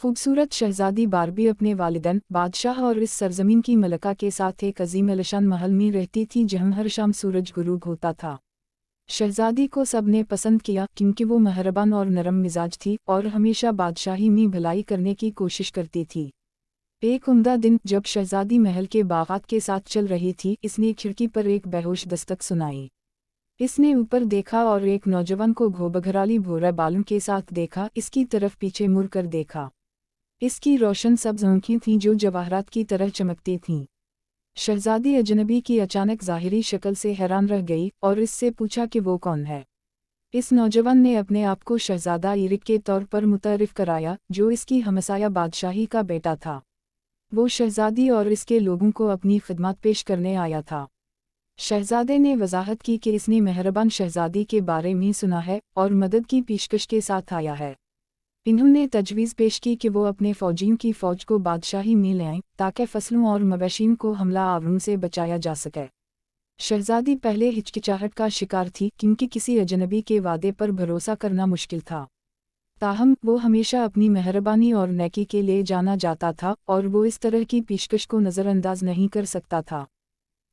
खूबसूरत शहजादी बारबी अपने वालिदैन बादशाह और इस सरजमीन की मलका के साथ एक अजीम आलीशान महल में रहती थी जहाँ हर शाम सूरज गुरूब होता था। शहजादी को सब ने पसंद किया क्योंकि वो मेहरबान और नरम मिजाज थी और हमेशा बादशाही में भलाई करने की कोशिश करती थी। एक उम्दा दिन जब शहजादी महल के बागात के साथ चल रही थी, इसने खिड़की पर एक बेहोश दस्तक सुनाई। इसने ऊपर देखा और एक नौजवान को घोबघराली भूरे बालों के साथ देखा। इसकी तरफ पीछे मुड़ कर देखा। इसकी रोशन सब्ज आँखें थीं जो जवाहरात की तरह चमकती थीं। शहजादी अजनबी की अचानक ज़ाहिरी शक्ल से हैरान रह गई और इससे पूछा कि वो कौन है। इस नौजवान ने अपने आप को शहजादा इरिक के तौर पर मुतारिफ कराया, जो इसकी हमसाया बादशाही का बेटा था। वो शहजादी और इसके लोगों को अपनी खिदमत पेश करने आया था। शहजादे ने वजाहत की कि इसने मेहरबान शहजादी के बारे में सुना है और मदद की पेशकश के साथ आया है। इन्होंने तजवीज़ पेश की कि वो अपने फ़ौजियों की फ़ौज को बादशाही में ले आएं ताकि फसलों और मवेशियों को हमला आवरों से बचाया जा सके। शहजादी पहले हिचकिचाहट का शिकार थी क्योंकि किसी अजनबी के वादे पर भरोसा करना मुश्किल था। ताहम वो हमेशा अपनी मेहरबानी और नेकी के लिए जाना जाता था और वो इस तरह की पेशकश को नज़रअंदाज नहीं कर सकता था।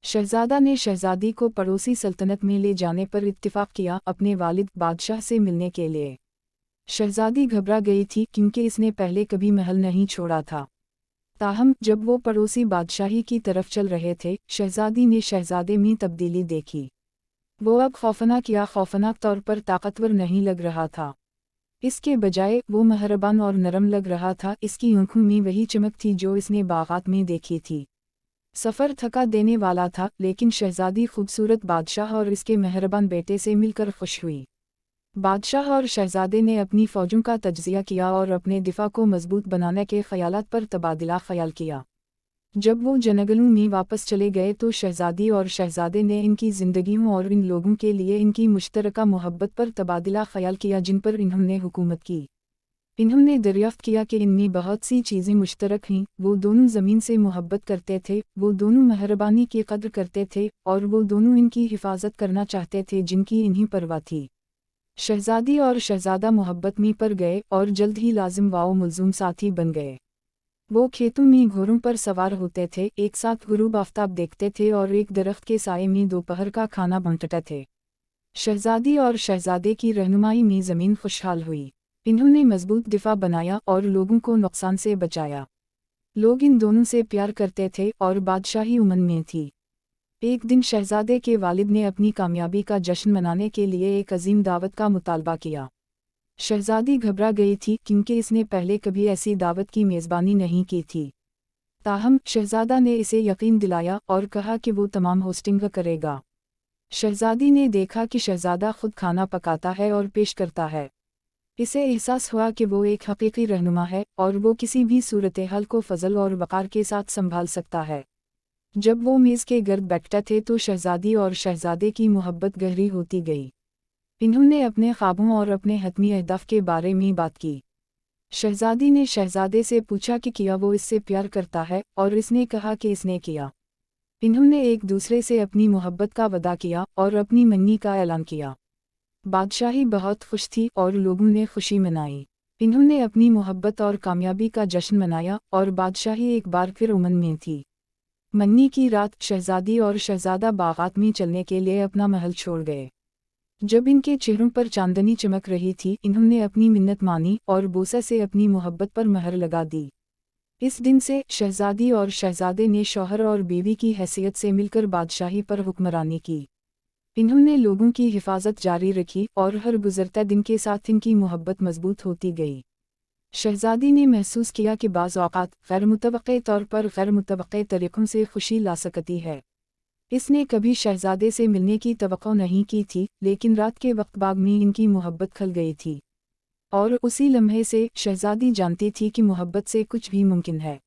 शहजादा ने शहजादी को पड़ोसी सल्तनत में ले जाने पर इत्तिफाक किया अपने वालिद बादशाह से मिलने के लिए। शहजादी घबरा गई थी क्योंकि इसने पहले कभी महल नहीं छोड़ा था। ताहम जब वो पड़ोसी बादशाही की तरफ चल रहे थे, शहजादी ने शहजादे में तब्दीली देखी। वो अब खौफनाक तौर पर ताकतवर नहीं लग रहा था। इसके बजाय वो मेहरबान और नरम लग रहा था। इसकी आँखों में वही चमक थी जो इसने बागात में देखी थी। सफ़र थका देने वाला था, लेकिन शहजादी खूबसूरत बादशाह और इसके मेहरबान बेटे से मिलकर खुश हुई। बादशाह और शहजादे ने अपनी फ़ौजों का तज्ज़िया किया और अपने दिफा को मजबूत बनाने के ख़यालात पर तबादला ख़याल किया। जब वो जंगलों में वापस चले गए तो शहजादी और शहजादे ने इनकी ज़िंदगियों और इन लोगों के लिए इनकी मुश्तरका मोहब्बत पर तबादला ख़याल किया जिन पर इन्होंने हुकूमत की। इन्होंने दरियाफ्त किया कि इनमें बहुत सी चीज़ें मुश्तरक हैं। वो दोनों ज़मीन से मोहब्बत करते थे, वो दोनों मेहरबानी की कद्र करते थे और वो दोनों इनकी हिफाजत करना चाहते थे जिनकी इन्हीं परवाह थी। शहजादी और शहजादा मोहब्बत में पड़ गए और जल्द ही लाजिम वाओ मुलज़ूम साथी बन गए। वो खेतों में घोड़ों पर सवार होते थे, एक साथ गुरूब आफ्ताब देखते थे और एक दरख्त के साए में दोपहर का खाना बांटते थे। शहजादी और शहजादे की रहनुमाई में ज़मीन खुशहाल हुई। इन्होंने मजबूत दिफा बनाया और लोगों को नुकसान से बचाया। लोग इन दोनों से प्यार करते थे और बादशाही उमन में थी। एक दिन शहजादे के वालिद ने अपनी कामयाबी का जश्न मनाने के लिए एक अजीम दावत का मुतालबा किया। शहजादी घबरा गई थी क्योंकि इसने पहले कभी ऐसी दावत की मेज़बानी नहीं की थी। ताहम शहजादा ने इसे यकीन दिलाया और कहा कि वो तमाम होस्टिंग करेगा। शहजादी ने देखा कि शहजादा खुद खाना पकाता है और पेश करता है। इसे एहसास हुआ कि वो एक हकीकी रहनुमा है और वो किसी भी सूरत-ए-हाल को फजल और वक़ार के साथ संभाल सकता है। जब वो मेज़ के गर्द बैठते थे तो शहजादी और शहजादे की मोहब्बत गहरी होती गई। इन्होंने अपने ख्वाबों और अपने हतमी अहदाफ के बारे में बात की। शहजादी ने शहजादे से पूछा कि क्या वो इससे प्यार करता है और इसने कहा कि इसने किया। इन्होंने एक दूसरे से अपनी मोहब्बत का वादा किया और अपनी मंगनी का ऐलान किया। बादशाही बहुत खुश थी और लोगों ने खुशी मनाई। इन्होंने अपनी मोहब्बत और कामयाबी का जश्न मनाया और बादशाही एक बार फिर उमन में थी। मंगनी की रात शहजादी और शहजादा बागात में चलने के लिए अपना महल छोड़ गए। जब इनके चेहरों पर चांदनी चमक रही थी, इन्होंने अपनी मिन्नत मानी और बोसा से अपनी मोहब्बत पर महर लगा दी। इस दिन से शहजादी और शहजादे ने शौहर और बीवी की हैसियत से मिलकर बादशाही पर हुक्मरानी की। इन्होंने लोगों की हिफाजत जारी रखी और हर गुजरते दिन के साथ इनकी मोहब्बत मजबूत होती गई। शहजादी ने महसूस किया कि बाज़ औक़ात गैर मुतवक्के तौर पर गैर मुतवक्के तरीक़ों से खुशी ला सकती है। इसने कभी शहजादे से मिलने की तवक्को नहीं की थी, लेकिन रात के वक्त बाग में इनकी मोहब्बत खल गई थी और उसी लम्हे से शहजादी जानती थी कि मोहब्बत से कुछ भी मुमकिन है।